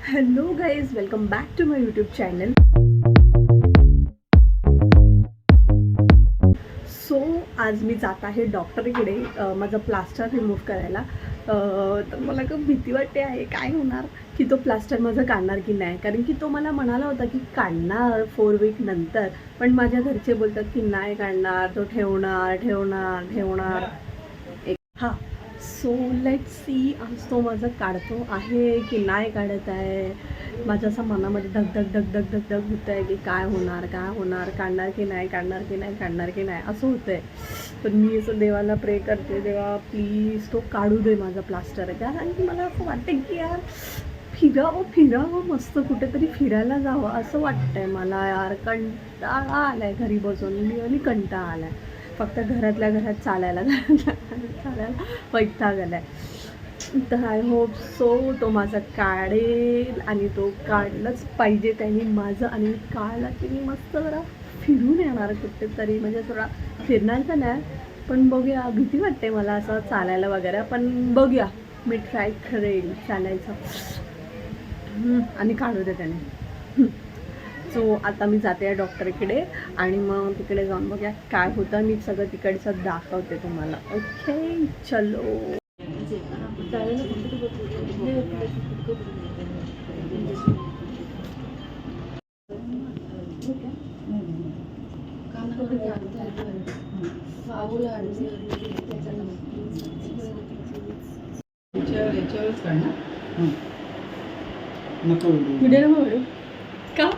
Hello guys, welcome back to my YouTube channel. So आज मी जात आहे डॉक्टरकडे माझं प्लास्टर रिमूव्ह करायला. तर मला खूप भीती वाटते आहे काय होणार, की तो प्लास्टर माझं काढणार की नाही. कारण की तो मला म्हणाला होता की काढणार 4 वीक नंतर, पण माझ्या घरचे बोलतात की नाही काढणार, तो ठेवणार. हां, सो लेट्स सी आज तो माझं काढतो आहे की नाही काढत आहे. माझ्या असं मनामध्ये धक धक धक धक धक धक होतं आहे की काय होणार, काढणार की नाही असं होतं आहे. पण मी असं देवाला प्रे करते, देवा प्लीज तो काढू दे माझा प्लास्टर. कारण की मला असं वाटतं की यार फिरावं मस्त, कुठेतरी फिरायला जावं असं वाटतंय मला. यार कंटाळा आला आहे घरी बसून, मी कंटाळा आला आहे. फक्त घरातल्या घरात चालायला वैताग आला आहे. तर आय होप सो तो माझा काढेल, आणि तो काढलंच पाहिजे त्यांनी माझं. आणि मी काढला की मी मस्त जरा फिरून येणार कुठेतरी, म्हणजे थोडा फिरणार तर नाही, पण बघूया. भीती वाटते मला असं चालायला वगैरे, पण बघूया, मी ट्राय करेल चालायचं आणि काढू दे त्याने. सो आता मी जाते आहे डॉक्टरकडे, आणि मग तिकडे जाऊन बघूया काय होतं. मी सगळं तिकडचं दाखवते तुम्हाला. ओके, चलो. याच्यावरच काढणार नको व्हिडिओ का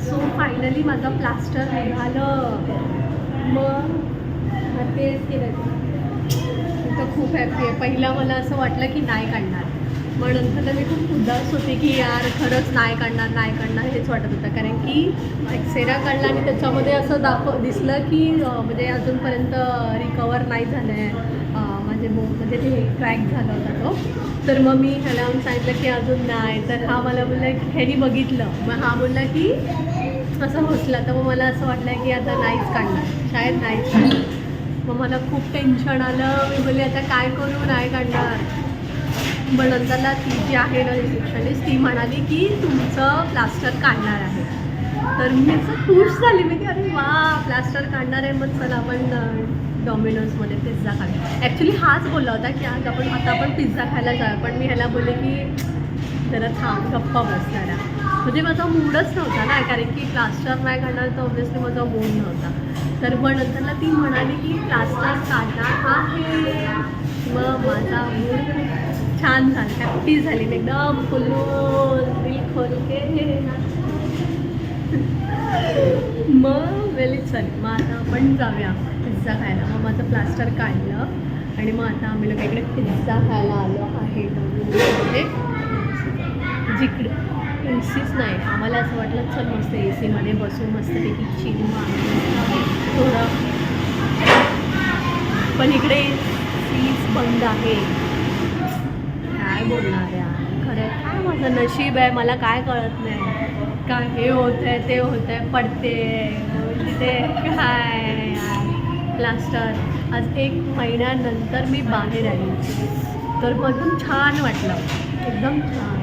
सो फायनली माझं प्लास्टर निघालं. मग तेच केलं, तर खूप हॅपी आहे. पहिला मला असं वाटलं की नाही काढणार, मग नंतर मी खूप उदास होते की यार खरंच नाही काढणार हेच वाटत होतं. कारण की एक्सेरा काढला आणि त्याच्यामध्ये असं दिसलं की म्हणजे अजूनपर्यंत रिकवर नाही झालं आहे. म्हणजे ते क्रॅक झाला होता तो. तर मग मी ह्याला सांगितलं की अजून नाही. तर हा मला बोलला की ह्यानी बघितलं, मग हा बोलला की असं हसला. तर मग मला असं वाटलं की आता नाहीच काढणार, शाळेत नाहीच काढणार. मग मला खूप टेन्शन आलं. मी बोलले आता काय करू, नाही काढणार. मग नंतरला ती जी आहे ना रिसेप्शनिस्ट, ती म्हणाली की तुमचं प्लास्टर काढणार आहे. तर मी असं खुश झाली. मी की अरे वा, प्लास्टर काढणार आहे, मग चला आपण डॉमिनोजमध्ये पिझ्झा खायला. ॲक्च्युली हाच बोलला होता की आता आपण पिझ्झा खायला जाऊ. पण मी ह्याला बोलले की जरा थांब, गप्पा बसणारा. म्हणजे माझा मूडच नव्हता ना, कारण की प्लास्टर नाही काढणार तर ऑब्व्हियसली माझा मूड नव्हता. तर मग नंतरला ती म्हणाली की प्लास्टर काढणार आहे. मग माझा मूड छान झाला, हॅप्पी झाली मी एकदम फुल्लून दिल खोल के. मग वेली चल, मग आता आपण जाऊया पिझ्झा खायला. मग माझं प्लास्टर काढलं आणि मग आता आम्ही लोक इकडे पिझ्झा खायला आलो आहे. जिकडे एसीच नाही. आम्हाला असं वाटलं चल मस्त एसीमध्ये बसू मस्तपैकी चिल मारू थोडं, पण इकडे सीच बंद आहे. काय बोलणार यार, खरं काय माझं नशीब आहे, मला काय कळत नाही. काय हे होत आहे ते होत आहे, पडते तिथे काय प्लास्टर. आज 1 महिन्यानंतर मी बाहेर आली, तर एकदम छान वाटलं, एकदम छान.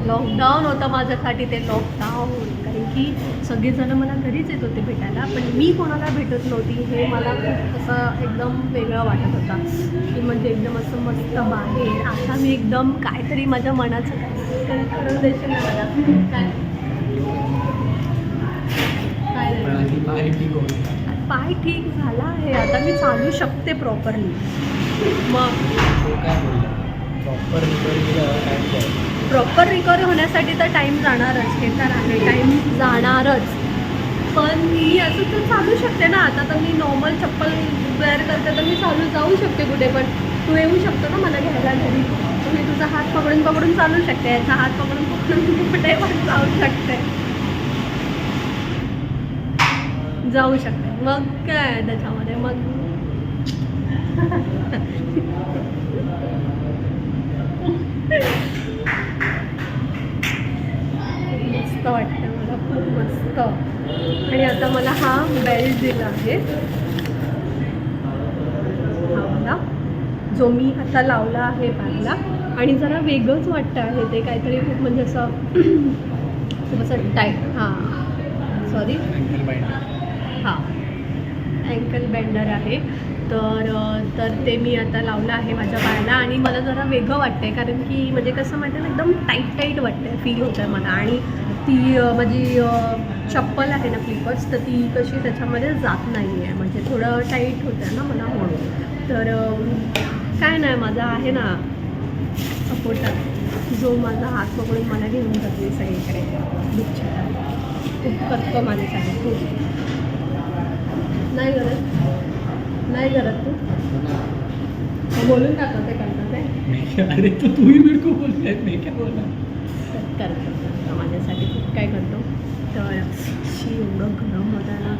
लॉकडाऊन होतं माझ्यासाठी ते लॉकडाऊन, कारण की सगळेजणं मला घरीच येत होते भेटायला, पण मी कोणाला भेटत नव्हती. हे मला खूप असं एकदम वेगळं वाटत होता की म्हणजे एकदम असं मस्त बाहेर. आता मी एकदम काहीतरी माझ्या मनाचं काहीतरी करून द्यायचं ना मला. पाय ठीक झाला आहे, आता मी चालू शकते प्रॉपरली. मग प्रॉपर रिकवर होण्यासाठी तर टाईम जाणारच, हे तर आहे, टाईम जाणारच. पण मी असं तर चालू शकते ना. आता तर मी नॉर्मल चप्पल वेअर करते, तर मी जाऊ शकते कुठे पण. तू येऊ शकतो ना मला घ्यायला घरी, तुम्ही तुझा हात पकडून चालू शकते, याचा हात पकडून कुठे पण जाऊ शकते. मग काय त्याच्यामध्ये मग मस्त वाटतं मला, खूप मस्त. आणि आता मला हा बेल्ट दिला आहे, हा मला, जो मी आता लावला आहे पायाला. आणि जरा वेगळंच वाटतं आहे ते, काहीतरी खूप म्हणजे असं खूप असं टाईट. हां सॉरी, हां अँकल बेंडर आहे. तर ते मी आता लावलं आहे माझ्या पायाला. आणि मला जरा वेगळं वाटतं आहे, कारण की म्हणजे कसं माहिती आहे ना, एकदम टाईट वाटतं आहे, फील होतं आहे मला. आणि ती माझी चप्पल आहे ना फ्लिपर्स, तर ती कशी त्याच्यामध्ये जात नाही आहे, म्हणजे थोडं टाईट होतं आहे ना मला, म्हणून. तर काय नाही, माझा आहे ना सपोर्टर, जो माझा हात पकडून मला घेऊन जातो सगळीकडे, खूप करतो माझ्यासाठी, खूप. नाही करत तू बोलून दाखवते करतं ते. अरे तो तू ही मेरे को बोलते है, मैं क्या बोला. करतो माझ्यासाठी खूप काय करतो. तर एवढं गरम होत आहे ना,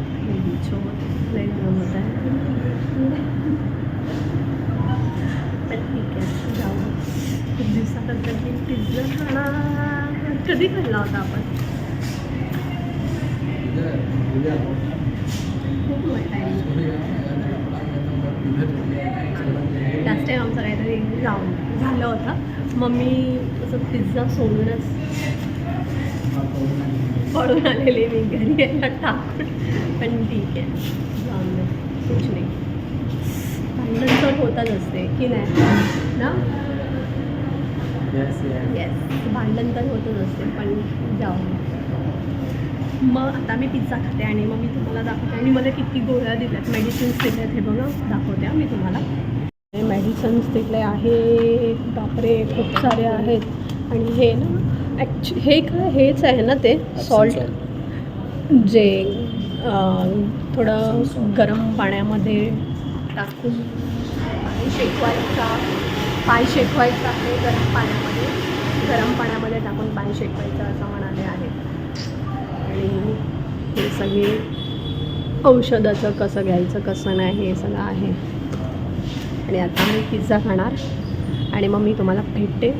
लय गरम होत आहे. पण ठीक आहे, जाऊ. खूप दिवसानंतर मी पिझ्झा खाणार. कधी खाल्ला होता आपण? खूप टाईम. लास्ट टाईम आमचं काहीतरी झालं होतं. मम्मी असं पिझ्झा सोडूनच पडून आलेले मी घरी यायला टाकून. पण ठीक आहे, जाऊन दे, कुछ नाही. भांडण तर होतच असते की नाही ना. येस, भांडण तर होतच असते, पण जाऊन. मग आता मी पिझ्झा खाते आणि मग मी तुम्हाला दाखवते. आणि मला किती गोळ्या दिल्यात, मेडिसिन्स दिल्यात, हे बघा दाखवते मी तुम्हाला. मेडिसिन्स दिले आहे, बापरे खूप सारे आहेत. आणि हे ना हे काय, हेच आहे ना ते सॉल्ट, जे थोडं गरम पाण्यामध्ये टाकून पाय शेकवायचा आहे. गरम पाण्यामध्ये टाकून पाय शेकवायचं असं म्हणाले आहे. आणि हे सगळे औषधाचं कसं घ्यायचं कसं नाही हे सगळं आहे. आणि आता मी पिझ्झा खाणार आणि मग मी तुम्हाला भेटते.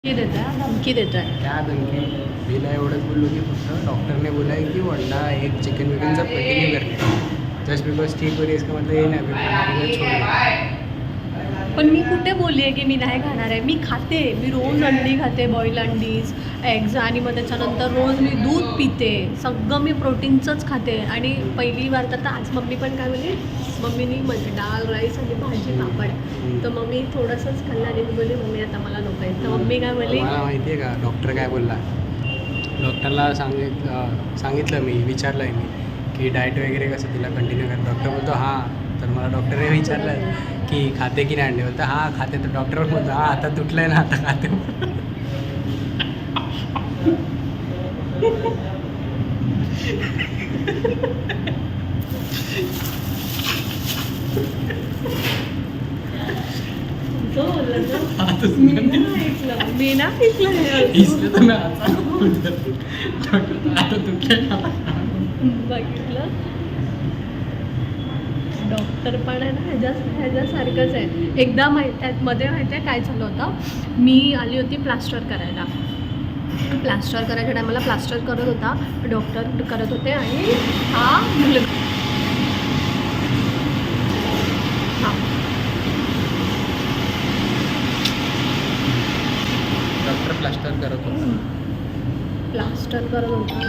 धमकी देत आहे. क्या धमकी? मीला एवढंच बोललो की फक्त डॉक्टर ने बोला है कि वरना एक चिकन विकन सब कंटिन्यू करने, जस्ट बिकॉज ठीक हो रही है इसका मतलब ये नहीं छोड़. पण मी कुठे बोलली आहे की मी नाही खाणार आहे. मी खाते, मी रोज अंडी खाते, बॉईल अंडीज, एग्ज. आणि मग त्याच्यानंतर रोज मी दूध पिते, सगळं मी प्रोटीनचंच खाते. आणि पहिली बार तर आज मम्मी पण काय बोलली, मम्मीनी म्हणजे डाळ राईस आणि भाजी पापड, तर मम्मी थोडंसंच खाल्लं. आणि मी बोलली मम्मी आता मला नको आहे. तर मम्मी काय बोलली, मला माहिती आहे का डॉक्टर काय बोलला. डॉक्टरला सांगितलं मी, विचारलं आहे मी की डाएट वगैरे कसं तिला कंटिन्यू कर. डॉक्टर बोलतो हां. तर मला डॉक्टरने विचारलं की खाते की नाही अंडे, बोलतं हां खाते. तर डॉक्टर बोलतो हां आता तुटलं आहे ना, आता खाते. इथलं हे इसलिए तो मैं आता हूँ आता तुटलेला बघितलं डॉक्टर पण आहे ना ह्याच्यासारखंच आहे. एकदा मध्ये माहिती आहे काय झालं होतं, मी आली होती प्लास्टर करायला. प्लास्टर करायच्या टायमाला प्लास्टर करत होता डॉक्टर करत होते आणि हा मुलगा हा डॉक्टर प्लास्टर करत होता. प्लास्टर करत होता.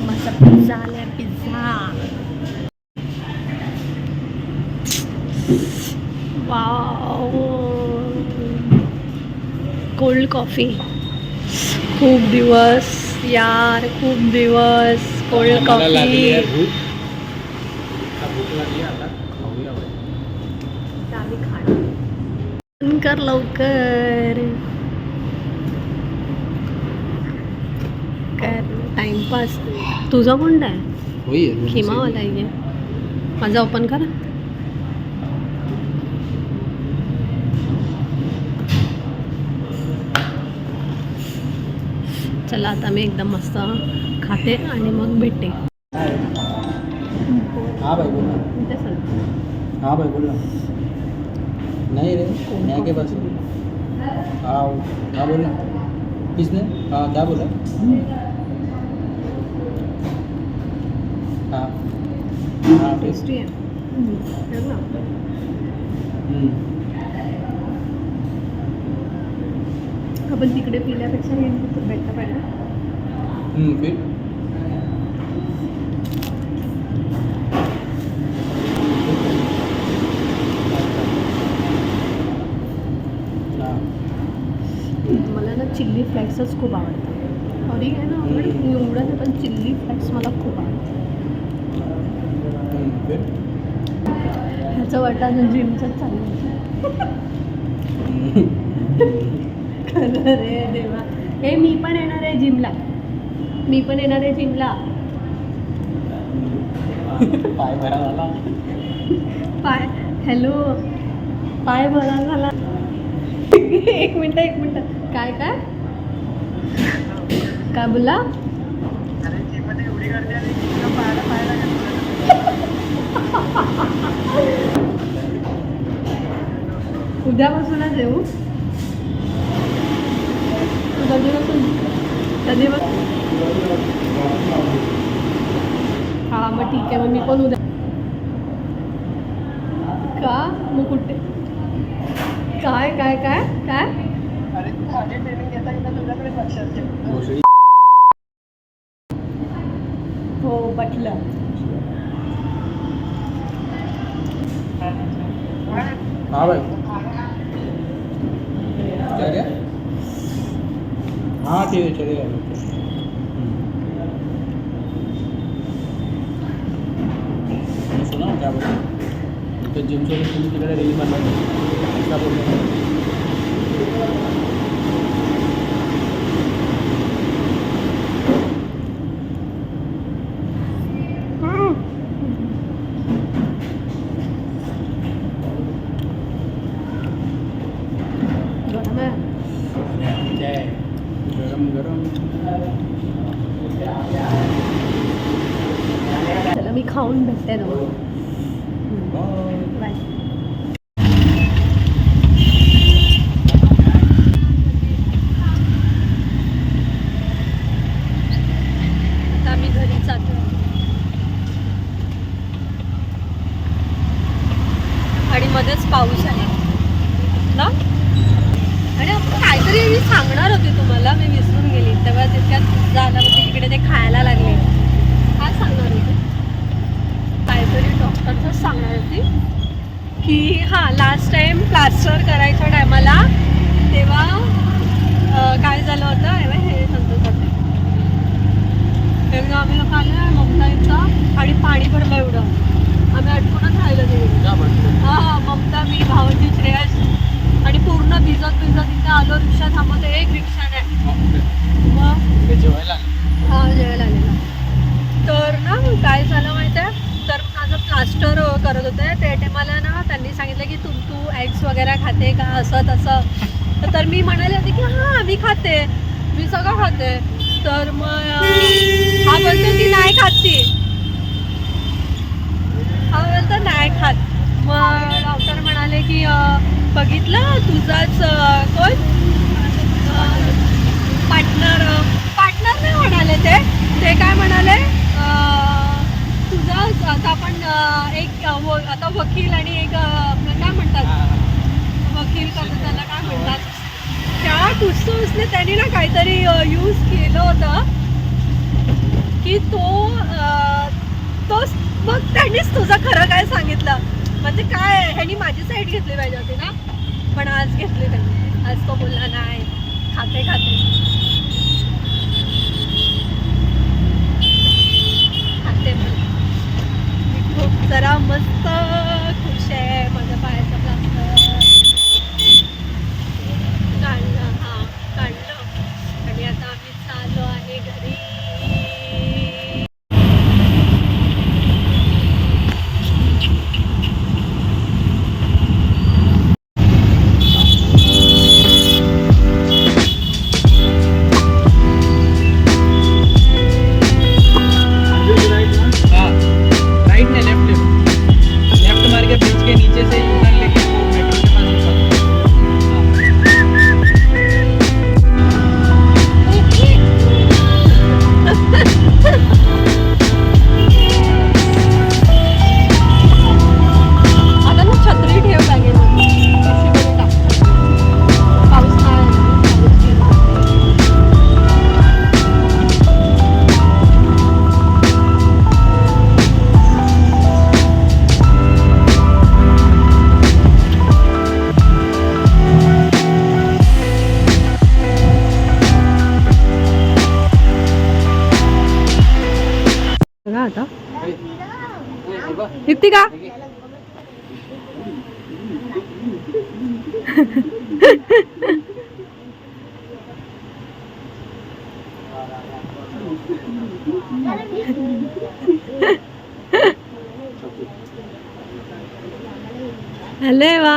माझा पिझ्झा आलाय पिझ्झा. Wow cold coffee. खूप दिवस यार खूप दिवस कोल्ड मला लागली आहे कॉफी. भूक लागली आता खाऊया बाई. आम्ही खाणं कर लवकर कर टाइमपास. तुझा कोणता आहे? होईल खिमावाला आहे माझा. ओपन कर. चला आता मी एकदम मस्त खाते आणि मग भेटते. हाँ भाई बोल ना. इथे चल. हाँ भाई बोल ना. नहीं रे मैं के पास हाँ हाँ बोल ना. किसने हाँ क्या बोला हाँ हाँ ठीक. टेस्टी आहे. कर ना. आपण तिकडे पिल्यापेक्षा हे भेटतं पाहिजे. फिर मला ना चिल्ली फ्लेक्सच खूप आवडतं. ऑरिग आहे ना एवढं नाही पण चिल्ली फ्लेक्स मला खूप आवडतं. फिर ह्याचं वाटतं अजून जिमचंच चालू खरं रे देवा. हे मी पण येणार आहे जिमला. मी पण येणार आहे जिमला. पाय भरा झाला. पाय हॅलो पाय भरा झाला. एक मिनटं काय काय काय बोला. उद्यापासूनच येऊ. कधीपासून हा मग ठीक आहे. मग मी पण उद्या का मग कुठे काय काय काय काय हो पटलं. हाँ भाई क्या क्या हाँ ठीक है चलेगा. सुना क्या बोला तो जिम सोबत तुम्ही तिकडे रील बनवायचं का बोलतो. गरम आहे. गरम गरम. चला मी खाऊन भेटते ना. बाय. आता मी घरी जातो आणि मध्येच पाऊस आला ना. आणि आपण काहीतरी मी सांगणार होते तुम्हाला मी विसरून गेली. तेव्हा तितक्यात झालं होती तिकडे ते खायला लागले. काय सांगणार होते काहीतरी डॉक्टरचंच सांगणार होती की हां लास्ट टाईम प्लास्टर करायच्या टायमाला तेव्हा काय झालं होतं हे सांगतो करते. एकदा आम्ही लोक आलो ममताईचा आणि पाणी भरलं एवढं आम्ही अडकूनच राहिलो तिकडे. हां ममता मी भावजी श्रेयस आणि पूर्ण भिजत इथे आलो. रिक्षा थांबवते एक रिक्षा नाही. मग जेवायला हां जेवायला आलेला. तर ना काय झालं माहिती आहे तर माझं प्लास्टर करत होते ते मला ना त्यांनी सांगितलं की तू एग्स वगैरे खाते का असं तसं. तर मी म्हणाले होते की हां मी खाते, मी सगळं खाते. तर मग हा बोलतो की नाही खात ती, हा बोलतो नाही खात. मग डॉक्टर म्हणाले की बघितलं तुझाच कोण पार्टनर नाही म्हणाले ते काय म्हणाले तुझं आता आपण एक आता वकील आणि एक काय म्हणतात वकील करतो त्याला काय म्हणतात त्या कुसने त्यांनी ना काहीतरी यूज केलं होतं की तोच मग त्यांनीच तुझं खरं काय सांगितलं. म्हणजे काय ह्यांनी माझी साईड घेतली पाहिजे होती ना, पण आज घेतली त्यांनी. आज तो बोलला नाही खाते मी खूप जरा मस्त खुश आहे. माझ्या पायाचं प्लास्टर काढलं आणि आता आम्ही चाललो आहे घरी. आता निघते का अरे वा